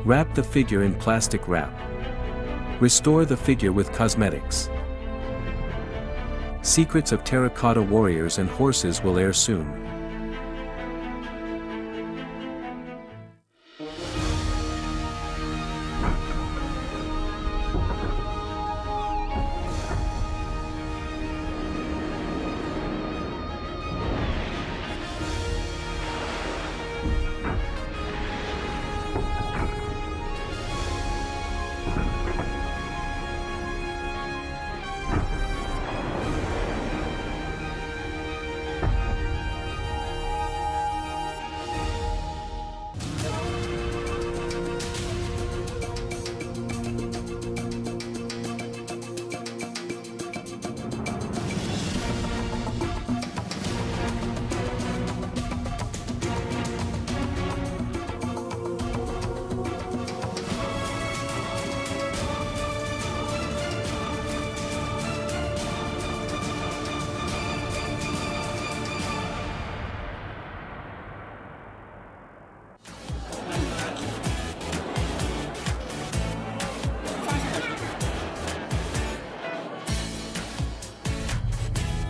Wrap the figure in plastic wrap. Restore the figure with cosmetics. Secrets of Terracotta Warriors and Horses will air soon.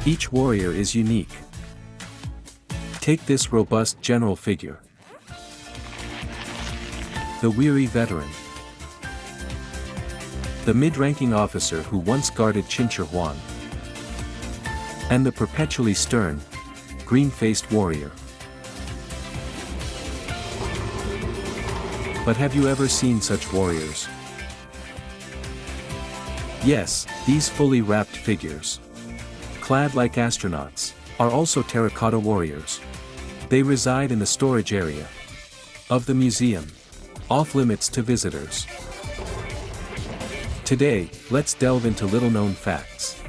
Each warrior is unique. Take this robust general figure. The weary veteran. The mid-ranking officer who once guarded Qin Mausoleum. And the perpetually stern, green-faced warrior. But have you ever seen such warriors? Yes, these fully wrapped figures, clad like astronauts, are also terracotta warriors. They reside in the storage area of the museum, off limits to visitors. Today, let's delve into little-known facts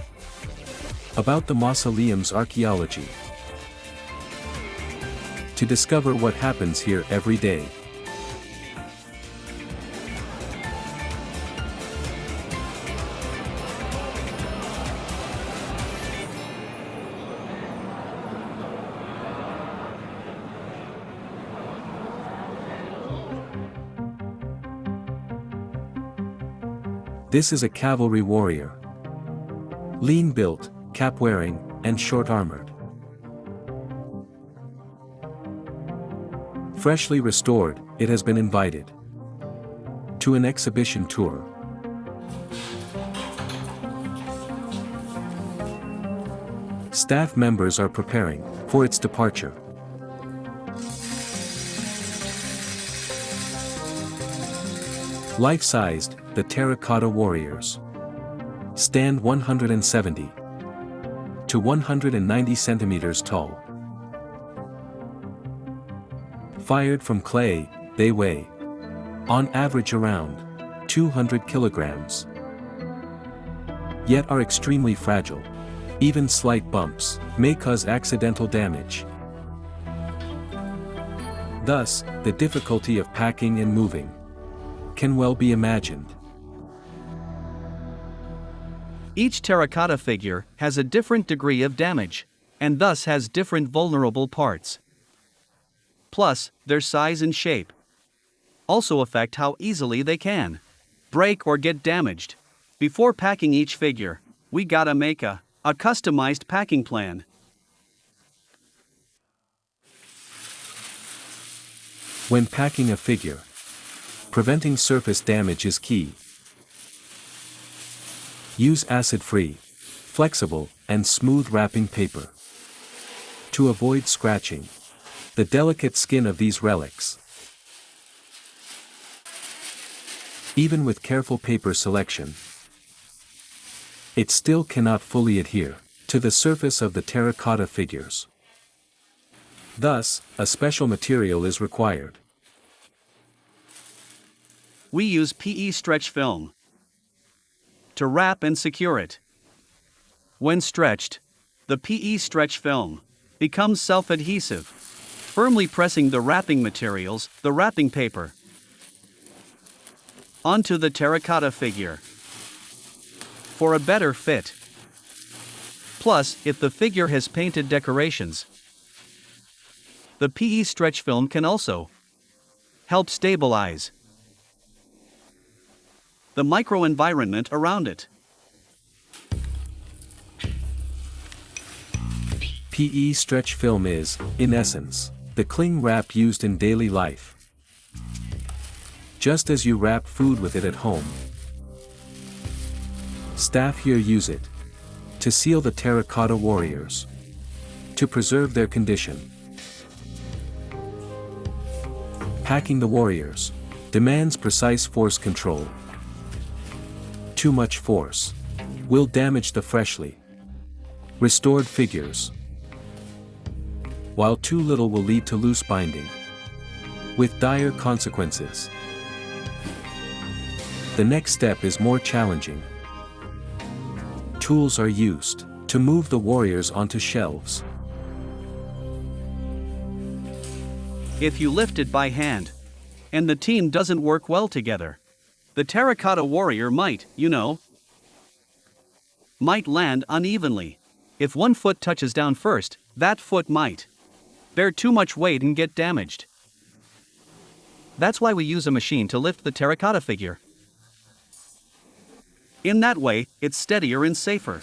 about the mausoleum's archaeology, to discover what happens here every day. This is a cavalry warrior. Lean built, cap wearing, and short armored. Freshly restored, it has been invited to an exhibition tour. Staff members are preparing for its departure. Life-sized, the Terracotta Warriors stand 170 to 190 centimeters tall. Fired from clay, they weigh, on average, around 200 kilograms. Yet are extremely fragile. Even slight bumps may cause accidental damage. Thus, the difficulty of packing and moving can well be imagined. Each terracotta figure has a different degree of damage, and thus has different vulnerable parts. Plus, their size and shape also affect how easily they can break or get damaged. Before packing each figure, we gotta make a customized packing plan. When packing a figure, preventing surface damage is key. Use acid-free, flexible, and smooth wrapping paper to avoid scratching the delicate skin of these relics. Even with careful paper selection, it still cannot fully adhere to the surface of the terracotta figures. Thus, a special material is required. We use PE stretch film to wrap and secure it. When stretched, the PE stretch film becomes self-adhesive, firmly pressing the wrapping materials, the wrapping paper, onto the terracotta figure. For a better fit, Plus, if the figure has painted decorations, the PE stretch film can also help stabilize the microenvironment around it. PE stretch film is, in essence, the cling wrap used in daily life. Just as you wrap food with it at home, staff here use it to seal the Terracotta Warriors, to preserve their condition. Packing the Warriors demands precise force control. Too much force will damage the freshly restored figures, while too little will lead to loose binding, with dire consequences. The next step is more challenging. Tools are used to move the warriors onto shelves. If you lift it by hand, and the team doesn't work well together, the terracotta warrior might land unevenly. If one foot touches down first, that foot might bear too much weight and get damaged. That's why we use a machine to lift the terracotta figure. In that way, it's steadier and safer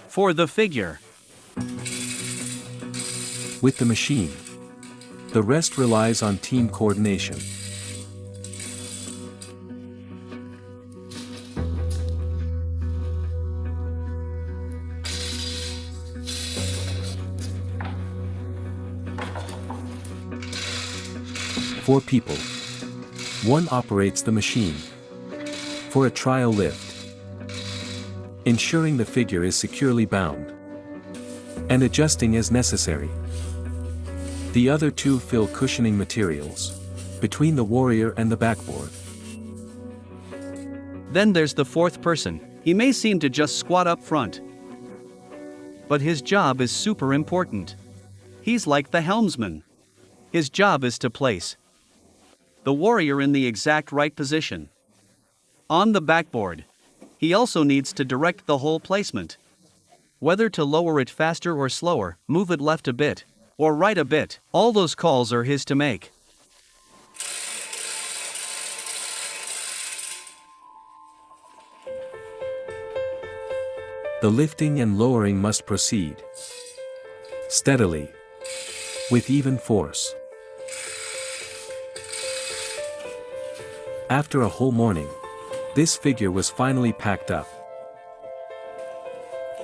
for the figure. With the machine, the rest relies on team coordination. Four people. One operates the machine for a trial lift, ensuring the figure is securely bound and adjusting as necessary. The other two fill cushioning materials between the warrior and the backboard. Then there's the fourth person. He may seem to just squat up front, but his job is super important. He's like the helmsman. His job is to place the warrior in the exact right position on the backboard. He also needs to direct the whole placement, whether to lower it faster or slower, move it left a bit, or right a bit. All those calls are his to make. The lifting and lowering must proceed steadily, with even force. After a whole morning, this figure was finally packed up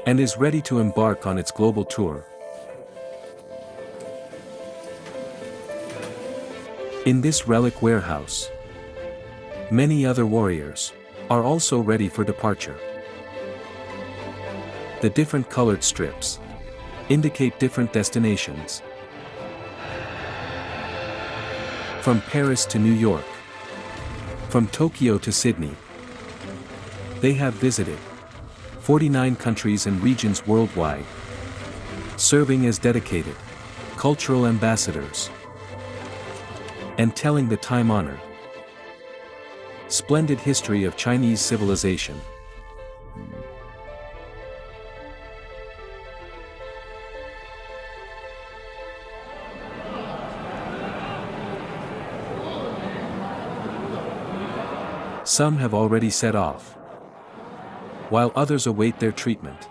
and is ready to embark on its global tour. In this relic warehouse, many other warriors are also ready for departure. The different colored strips indicate different destinations. From Paris to New York, from Tokyo to Sydney, they have visited 49 countries and regions worldwide, serving as dedicated cultural ambassadors and telling the time-honored, splendid history of Chinese civilization. Some have already set off, while others await their treatment.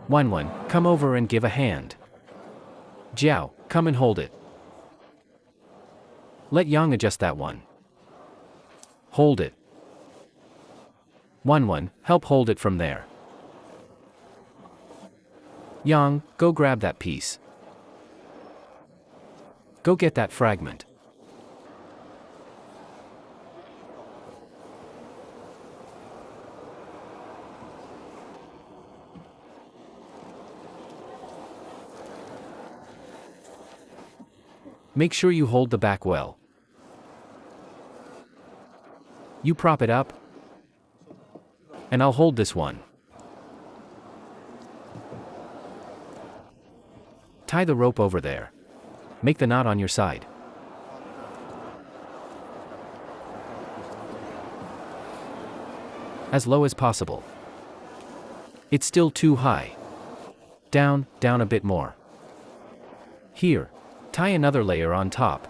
Wanwan, come over and give a hand. Jiao, come and hold it. Let Yang adjust that one. Hold it. Wanwan, help hold it from there. Yang, go grab that piece. Go get that fragment. Make sure you hold the back well. You prop it up, and I'll hold this one. Tie the rope over there. Make the knot on your side. As low as possible. It's still too high. Down, down a bit more. Here. Tie another layer on top.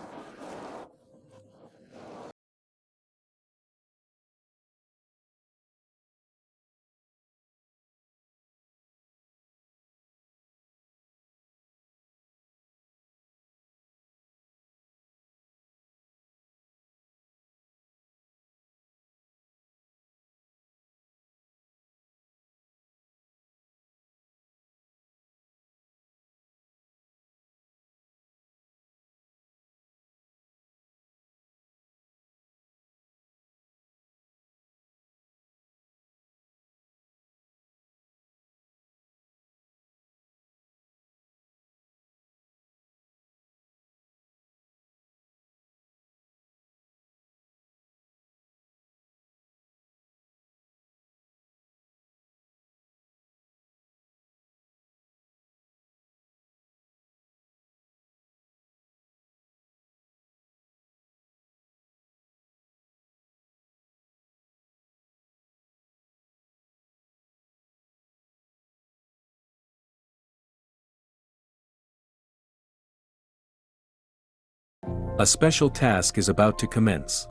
A special task is about to commence.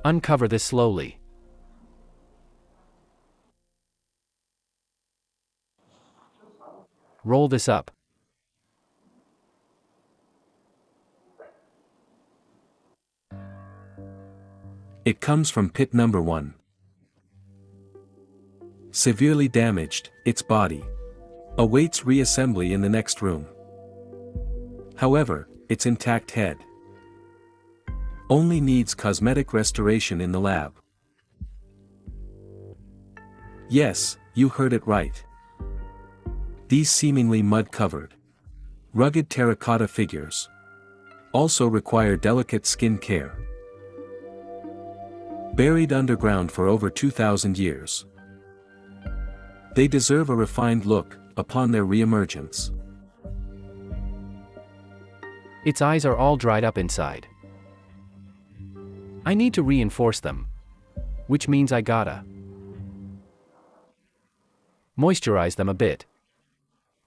Uncover this slowly. Roll this up. It comes from pit number 1. Severely damaged, its body awaits reassembly in the next room. However, its intact head only needs cosmetic restoration in the lab. Yes, you heard it right. These seemingly mud-covered, rugged terracotta figures also require delicate skin care. Buried underground for over 2,000 years, they deserve a refined look upon their re-emergence. Its eyes are all dried up inside. I need to reinforce them. Which means I gotta moisturize them a bit.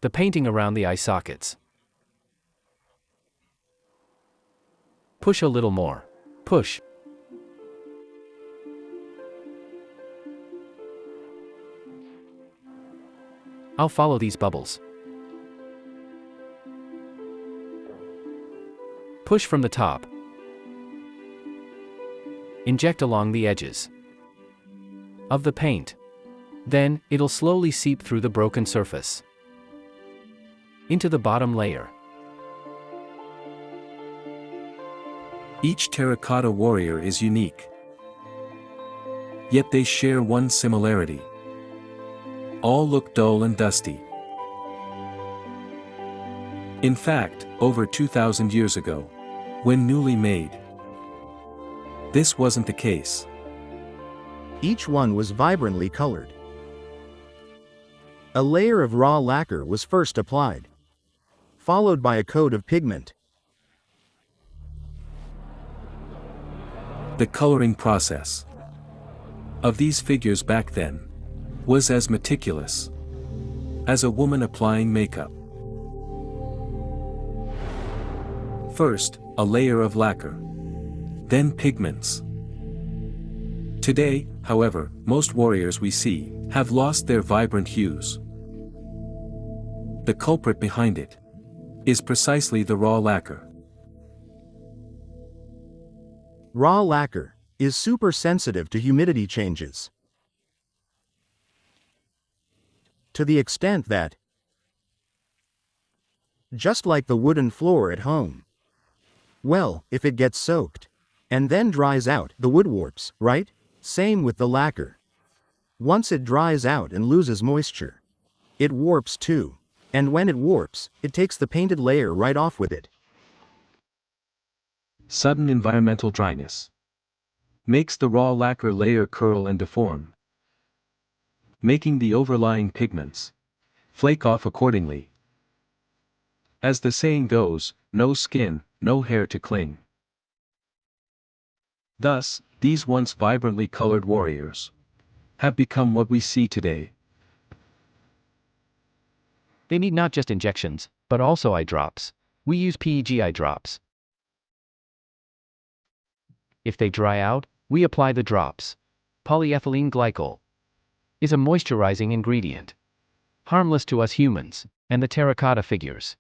The painting around the eye sockets. Push a little more. Push. I'll follow these bubbles. Push from the top. Inject along the edges of the paint. Then, it'll slowly seep through the broken surface into the bottom layer. Each terracotta warrior is unique. Yet they share one similarity. All look dull and dusty. In fact, over 2,000 years ago, when newly made, this wasn't the case. Each one was vibrantly colored. A layer of raw lacquer was first applied, followed by a coat of pigment. The coloring process of these figures back then was as meticulous as a woman applying makeup. First, a layer of lacquer, then pigments. Today, however, most warriors we see have lost their vibrant hues. The culprit behind it is precisely the raw lacquer. Raw lacquer is super sensitive to humidity changes, to the extent that, just like the wooden floor at home, well, if it gets soaked and then dries out, the wood warps, right? Same with the lacquer. Once it dries out and loses moisture, it warps too. And when it warps, it takes the painted layer right off with it. Sudden environmental dryness makes the raw lacquer layer curl and deform, making the overlying pigments flake off accordingly. As the saying goes, no skin, no hair to cling. Thus, these once vibrantly colored warriors have become what we see today. They need not just injections, but also eye drops. We use PEG eye drops. If they dry out, we apply the drops. Polyethylene glycol is a moisturizing ingredient, harmless to us humans, and the terracotta figures.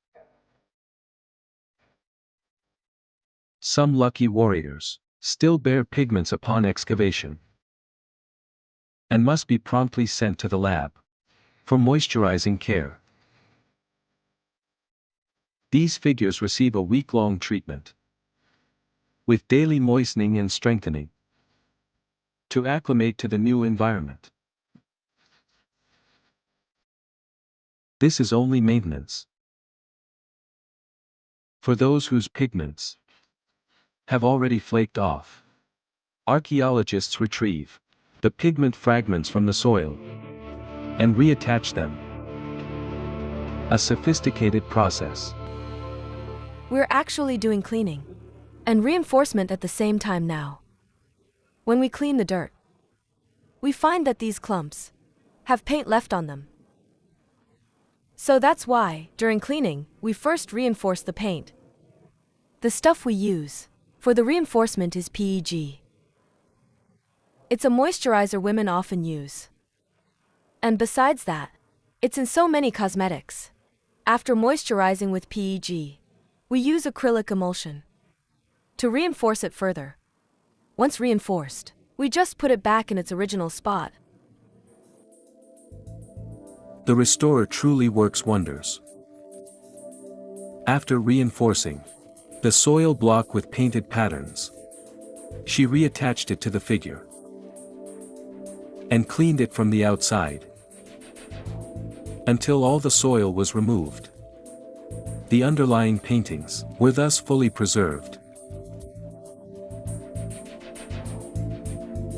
Some lucky warriors still bear pigments upon excavation and must be promptly sent to the lab for moisturizing care. These figures receive a week-long treatment with daily moistening and strengthening to acclimate to the new environment. This is only maintenance. For those whose pigments have already flaked off, archaeologists retrieve the pigment fragments from the soil and reattach them. A sophisticated process. We're actually doing cleaning and reinforcement at the same time now. When we clean the dirt, we find that these clumps have paint left on them. So that's why, during cleaning, we first reinforce the paint. The stuff we use for the reinforcement is PEG. It's a moisturizer women often use. And besides that, it's in so many cosmetics. After moisturizing with PEG, we use acrylic emulsion to reinforce it further. Once reinforced, we just put it back in its original spot. The restorer truly works wonders. After reinforcing the soil block with painted patterns, she reattached it to the figure and cleaned it from the outside until all the soil was removed. The underlying paintings were thus fully preserved.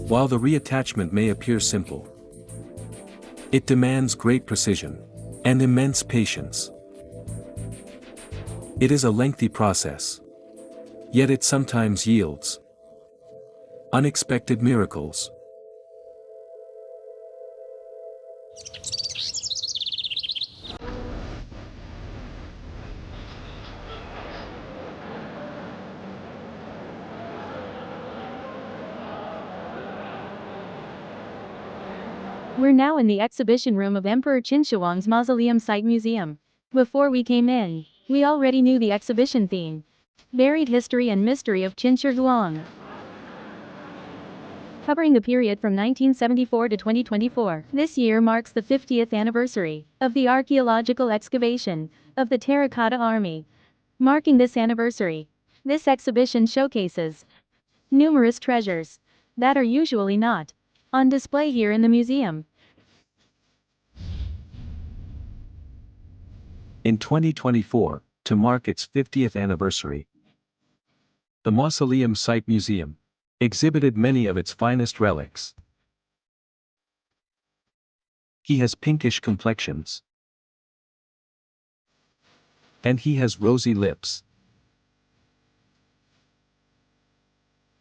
While the reattachment may appear simple, it demands great precision and immense patience. It is a lengthy process, yet it sometimes yields unexpected miracles. We're now in the exhibition room of Emperor Qin Mausoleum Museum. Before we came in, we already knew the exhibition theme: buried history and mystery of Qin Shi Huang. Covering the period from 1974 to 2024, this year marks the 50th anniversary of the archaeological excavation of the Terracotta Army. Marking this anniversary, this exhibition showcases numerous treasures that are usually not on display here in the museum. In 2024, to mark its 50th anniversary, the Mausoleum Museum exhibited many of its finest relics. He has pinkish complexions, and he has rosy lips.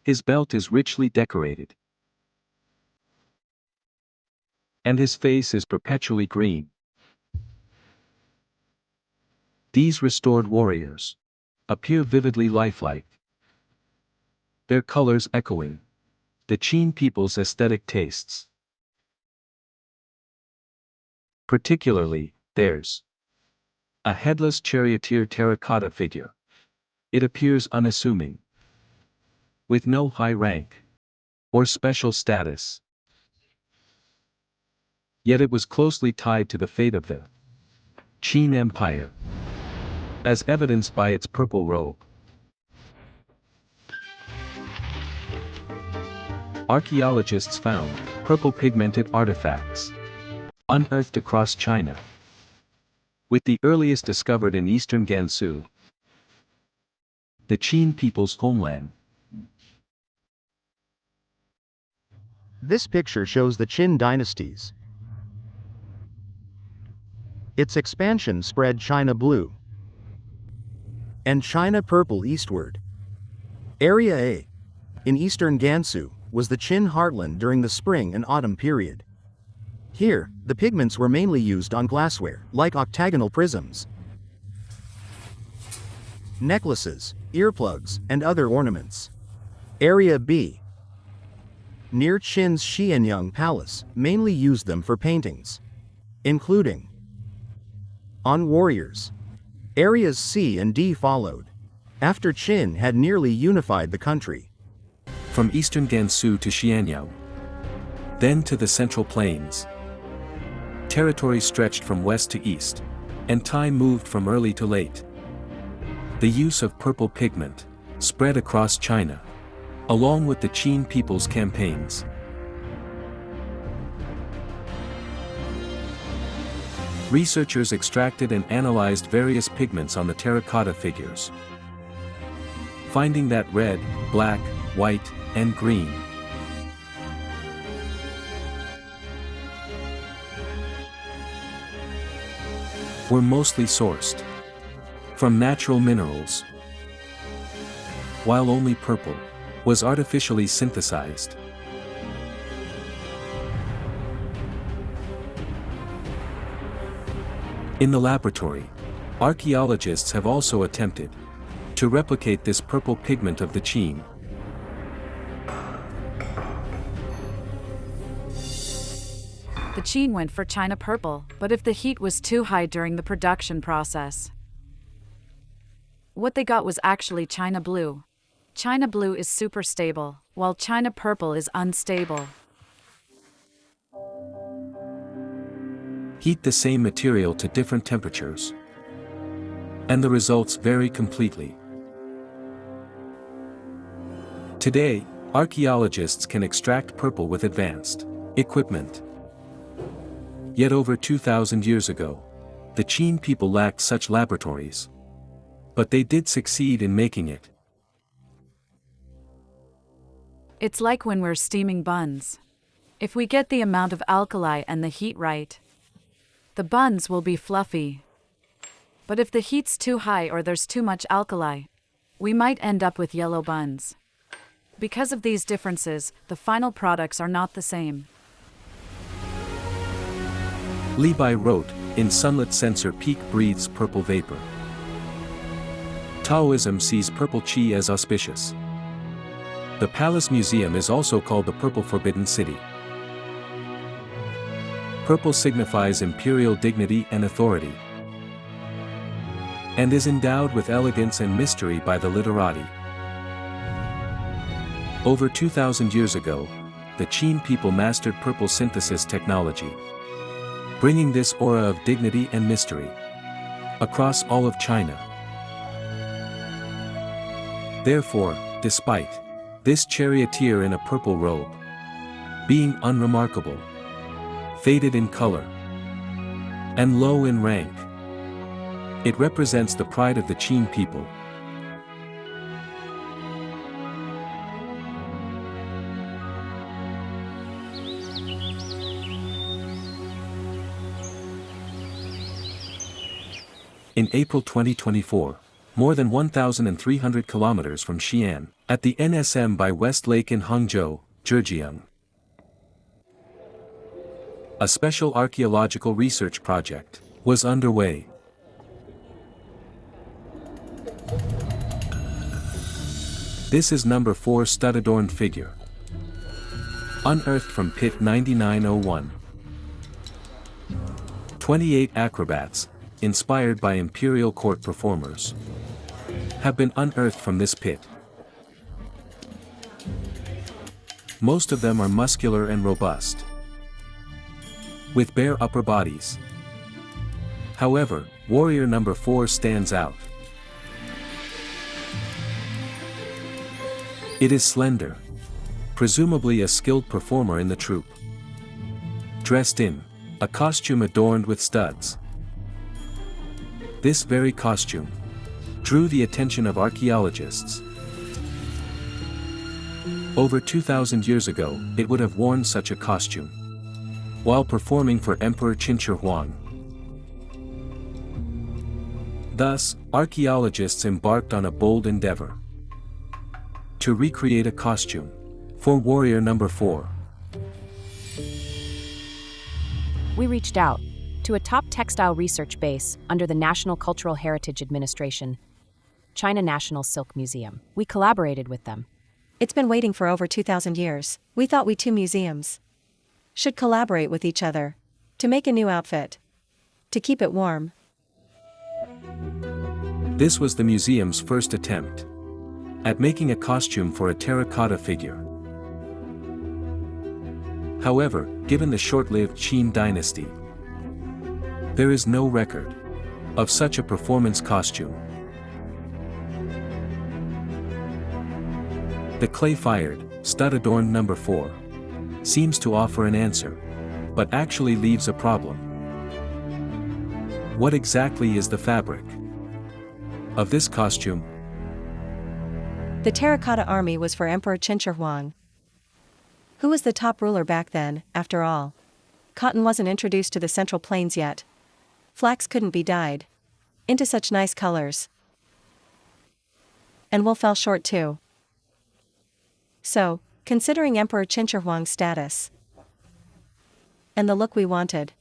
His belt is richly decorated, and his face is perpetually green. These restored warriors appear vividly lifelike, their colors echoing the Qin people's aesthetic tastes. Particularly, there's a headless charioteer terracotta figure. It appears unassuming, with no high rank or special status. Yet it was closely tied to the fate of the Qin Empire, as evidenced by its purple robe. Archaeologists found purple pigmented artifacts unearthed across China, with the earliest discovered in eastern Gansu, the Qin people's homeland. This picture shows the Qin dynasties. Its expansion spread China blue and China purple eastward. Area A, in eastern Gansu, was the Qin heartland during the spring and autumn period. Here, the pigments were mainly used on glassware, like octagonal prisms, necklaces, earplugs, and other ornaments. Area B. Near Qin's Xi'an Palace, mainly used them for paintings, including on warriors. Areas C and D followed, after Qin had nearly unified the country. From eastern Gansu to Xianyao, then to the Central Plains. Territory stretched from west to east, and time moved from early to late. The use of purple pigment spread across China, along with the Qin people's campaigns. Researchers extracted and analyzed various pigments on the terracotta figures, finding that red, black, white, and green were mostly sourced from natural minerals, while only purple was artificially synthesized. In the laboratory, archaeologists have also attempted to replicate this purple pigment of the Qin. The Qin went for China purple, but if the heat was too high during the production process, what they got was actually China blue. China blue is super stable, while China purple is unstable. Heat the same material to different temperatures, and the results vary completely. Today, archaeologists can extract purple with advanced equipment. Yet over 2,000 years ago, the Qin people lacked such laboratories. But they did succeed in making it. It's like when we're steaming buns. If we get the amount of alkali and the heat right, the buns will be fluffy. But if the heat's too high or there's too much alkali, we might end up with yellow buns. Because of these differences, the final products are not the same. Li Bai wrote, in Sunlit Censer Peak breathes purple vapor. Taoism sees purple qi as auspicious. The Palace Museum is also called the Purple Forbidden City. Purple signifies imperial dignity and authority, and is endowed with elegance and mystery by the literati. Over 2,000 years ago, the Qin people mastered purple synthesis technology, bringing this aura of dignity and mystery across all of China. Therefore, despite this charioteer in a purple robe being unremarkable, faded in color, and low in rank, it represents the pride of the Qin people. In April 2024, more than 1,300 kilometers from Xi'an, at the NSM by West Lake in Hangzhou, Zhejiang, a special archaeological research project was underway. This is number 4 stud-adorned figure, unearthed from pit 9901. 28 acrobats, inspired by imperial court performers, have been unearthed from this pit. Most of them are muscular and robust, with bare upper bodies. However, warrior number 4 stands out. It is slender, presumably a skilled performer in the troupe, dressed in a costume adorned with studs. This very costume drew the attention of archaeologists. Over 2,000 years ago, it would have worn such a costume while performing for Emperor Qin Shi Huang. Thus, archaeologists embarked on a bold endeavor to recreate a costume for warrior number 4. We reached out to a top textile research base under the National Cultural Heritage Administration, China National Silk Museum. We collaborated with them. It's been waiting for over 2,000 years. We thought we two museums should collaborate with each other to make a new outfit, to keep it warm. This was the museum's first attempt at making a costume for a terracotta figure. However, given the short-lived Qin dynasty, there is no record of such a performance costume. The clay-fired, stud-adorned number 4 seems to offer an answer, but actually leaves a problem. What exactly is the fabric of this costume? The Terracotta Army was for Emperor Qin Huang, who was the top ruler back then. After all, cotton wasn't introduced to the Central Plains yet. Flax couldn't be dyed into such nice colors, and wool fell short too. So, considering Emperor Qin Huang's status and the look we wanted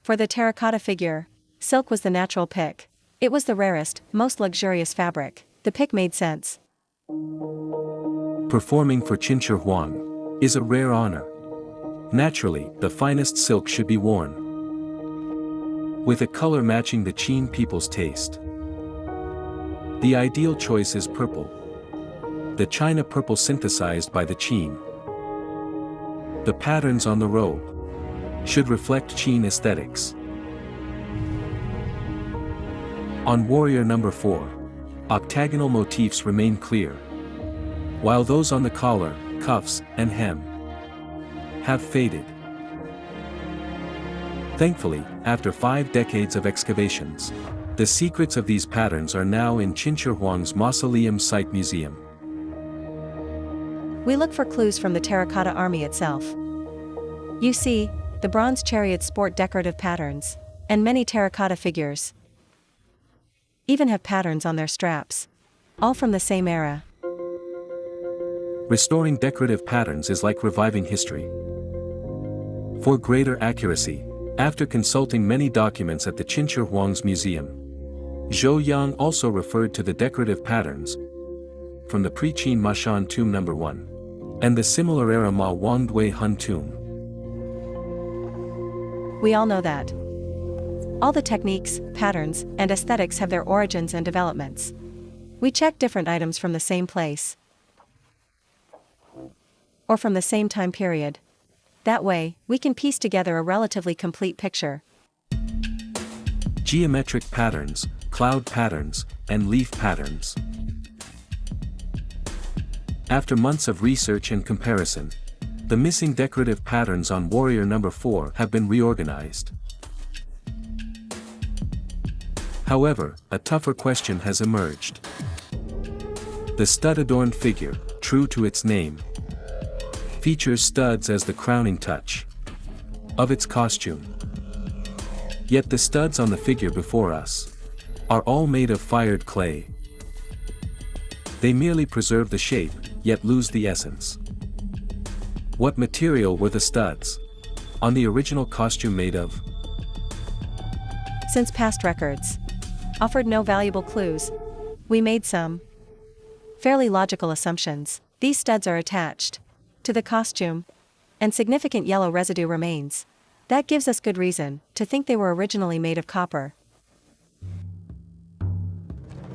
for the terracotta figure, silk was the natural pick. It was the rarest, most luxurious fabric. The pick made sense. Performing for Qin Huang is a rare honor. Naturally, the finest silk should be worn with a color matching the Qin people's taste. The ideal choice is purple, the China purple synthesized by the Qin. The patterns on the robe should reflect Qin aesthetics. On warrior number 4, octagonal motifs remain clear, while those on the collar, cuffs, and hem have faded. Thankfully, after 5 decades of excavations, the secrets of these patterns are now in Qin Huang's Mausoleum Site Museum. We look for clues from the Terracotta Army itself. You see, the bronze chariots sport decorative patterns, and many terracotta figures even have patterns on their straps, all from the same era. Restoring decorative patterns is like reviving history. For greater accuracy, after consulting many documents at the Qin Huang's museum, Zhou Yang also referred to the decorative patterns from the pre-Qin Mashan tomb number 1 and the similar era Ma Wangdui Hun tomb. We all know that all the techniques, patterns, and aesthetics have their origins and developments. We check different items from the same place or from the same time period. That way, we can piece together a relatively complete picture. Geometric patterns, cloud patterns, and leaf patterns. After months of research and comparison, the missing decorative patterns on warrior number 4 have been reorganized. However, a tougher question has emerged. The stud-adorned figure, true to its name, features studs as the crowning touch of its costume. Yet the studs on the figure before us are all made of fired clay. They merely preserve the shape, yet lose the essence. What material were the studs on the original costume made of? Since past records offered no valuable clues, we made some fairly logical assumptions. These studs are attached to the costume, and significant yellow residue remains. That gives us good reason to think they were originally made of copper.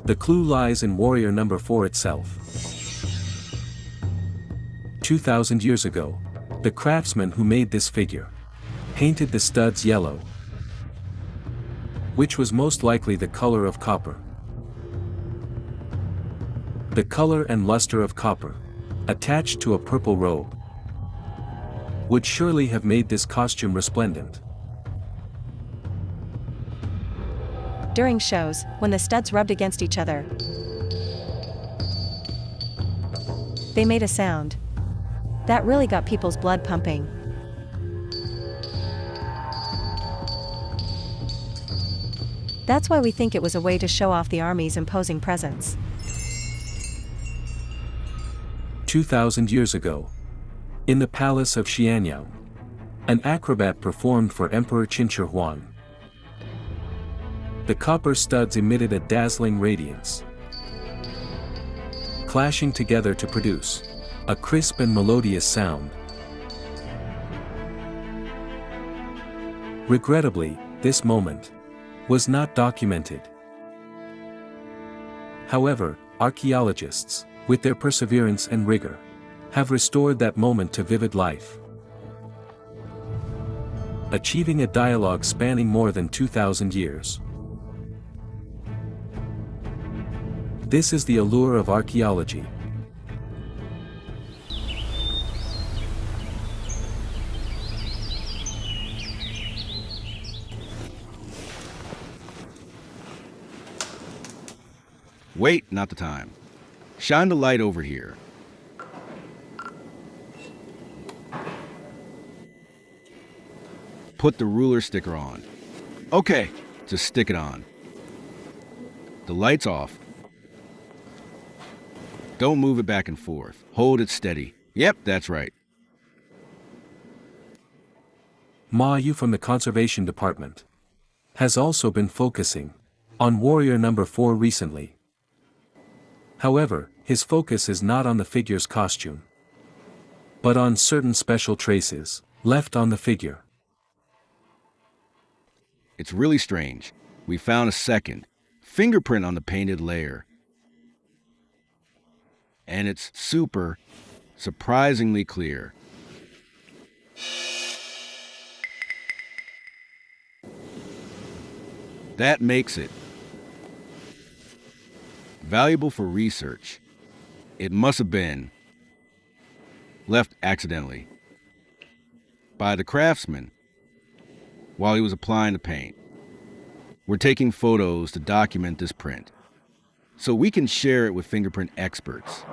The clue lies in warrior number 4 itself. 2,000 years ago, the craftsman who made this figure painted the studs yellow, which was most likely the color of copper. The color and luster of copper, attached to a purple robe, would surely have made this costume resplendent. During shows, when the studs rubbed against each other, they made a sound that really got people's blood pumping. That's why we think it was a way to show off the army's imposing presence. 2,000 years ago, in the palace of Xi'an, An acrobat performed for Emperor Qin. The copper studs emitted a dazzling radiance, clashing together to produce a crisp and melodious sound. Regrettably, this moment was not documented. However, archaeologists, with their perseverance and rigor, have restored that moment to vivid life, achieving a dialogue spanning more than 2,000 years. This is the allure of archaeology. Wait, not the time. Shine the light over here. Put the ruler sticker on. Okay, just stick it on. The light's off. Don't move it back and forth. Hold it steady. Yep, that's right. Ma Yu from the Conservation Department has also been focusing on Warrior number 4 recently. However, his focus is not on the figure's costume, but on certain special traces left on the figure. It's really strange. We found a second fingerprint on the painted layer. And it's surprisingly clear. That makes it valuable for research. It must have been left accidentally by the craftsman while he was applying the paint. We're taking photos to document this print so we can share it with fingerprint experts.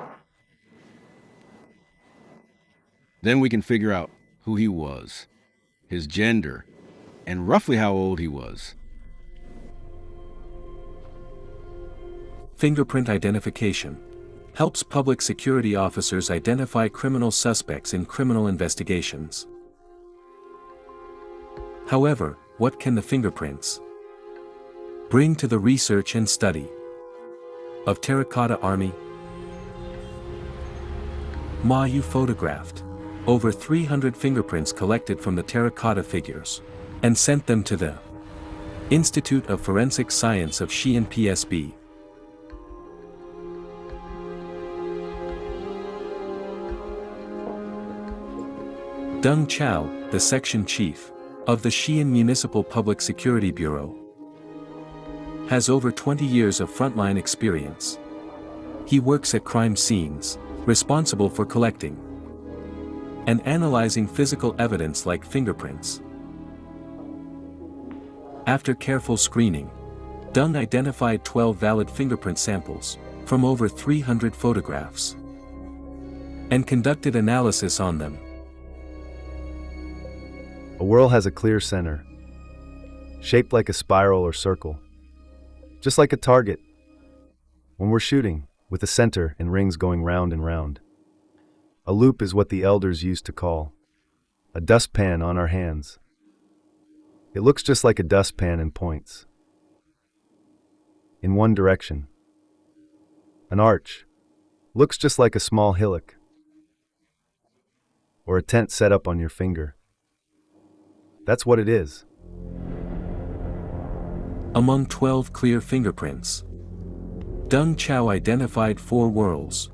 Then we can figure out who he was, his gender, and roughly how old he was. Fingerprint identification helps public security officers identify criminal suspects in criminal investigations. However, what can the fingerprints bring to the research and study of Terracotta Army? Ma Yu photographed over 300 fingerprints collected from the terracotta figures and sent them to the Institute of Forensic Science of Xi'an PSB. Deng Chao, the section chief of the Xi'an Municipal Public Security Bureau, has over 20 years of frontline experience. He works at crime scenes, responsible for collecting and analyzing physical evidence like fingerprints. After careful screening, Deng identified 12 valid fingerprint samples from over 300 photographs and conducted analysis on them. A whirl has a clear center, shaped like a spiral or circle, just like a target when we're shooting, with a center and rings going round and round. A loop is what the elders used to call a dustpan on our hands. It looks just like a dustpan and points in one direction. An arch looks just like a small hillock or a tent set up on your finger. That's what it is. Among 12 clear fingerprints, Deng Chao identified 4 whorls,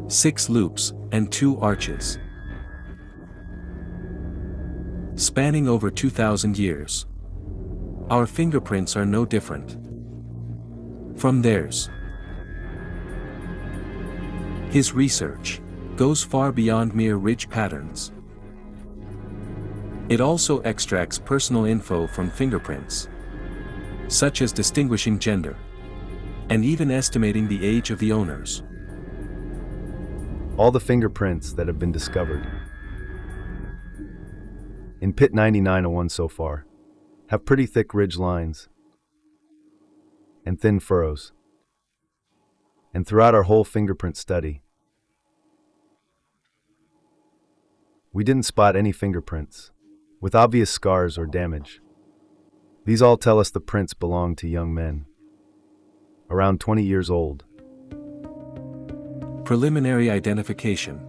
6 loops, and 2 arches, spanning over 2,000 years. Our fingerprints are no different from theirs. His research goes far beyond mere ridge patterns. It also extracts personal info from fingerprints, such as distinguishing gender, and even estimating the age of the owners. All the fingerprints that have been discovered in Pit 9901 so far have pretty thick ridge lines and thin furrows. And throughout our whole fingerprint study, we didn't spot any fingerprints with obvious scars or damage. These all tell us the prints belong to young men, around 20 years old. Preliminary identification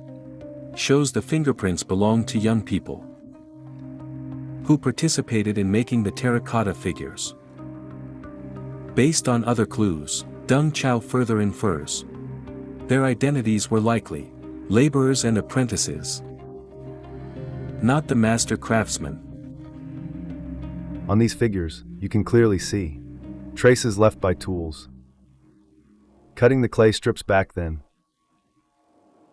shows the fingerprints belong to young people who participated in making the terracotta figures. Based on other clues, Deng Chao further infers their identities were likely laborers and apprentices, not the master craftsmen. On these figures, you can clearly see traces left by tools. Cutting the clay strips back then.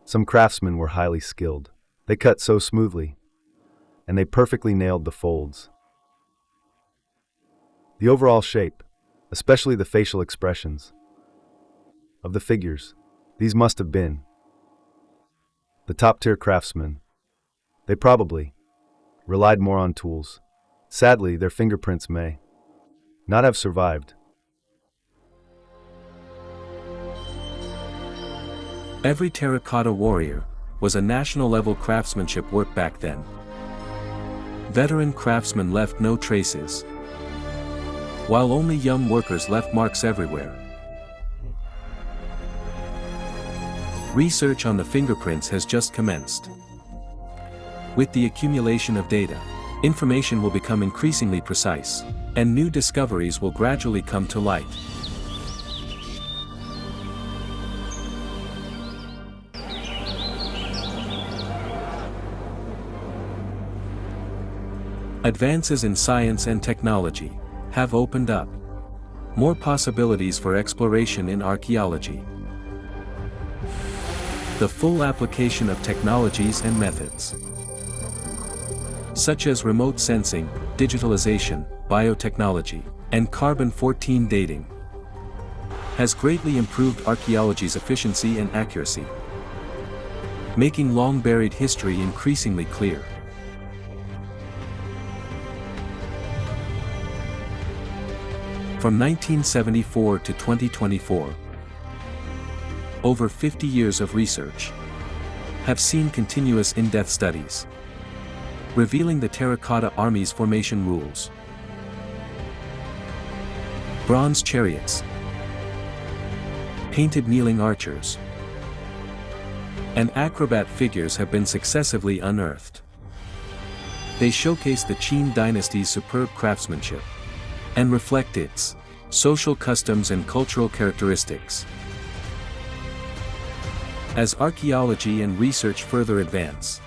Some craftsmen were highly skilled. They cut so smoothly, and they perfectly nailed the folds. The overall shape, especially the facial expressions of the figures, these must have been the top-tier craftsmen. They probably relied more on tools. Sadly, their fingerprints may not have survived. Every terracotta warrior was a national-level craftsmanship work back then. Veteran craftsmen left no traces, while only young workers left marks everywhere. Research on the fingerprints has just commenced. With the accumulation of data, information will become increasingly precise, and new discoveries will gradually come to light. Advances in science and technology have opened up more possibilities for exploration in archaeology. The full application of technologies and methods, such as remote sensing, digitalization, biotechnology, and carbon-14 dating, has greatly improved archaeology's efficiency and accuracy, making long-buried history increasingly clear. From 1974 to 2024, over 50 years of research have seen continuous in-depth studies, revealing the terracotta army's formation rules. Bronze chariots, painted kneeling archers, and acrobat figures have been successively unearthed. They showcase the Qin dynasty's superb craftsmanship and reflect its social customs and cultural characteristics. As archaeology and research further advance,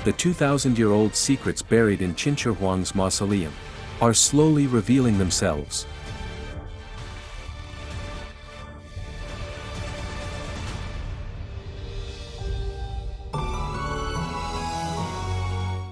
the 2,000-year-old secrets buried in Qin Mausoleum are slowly revealing themselves.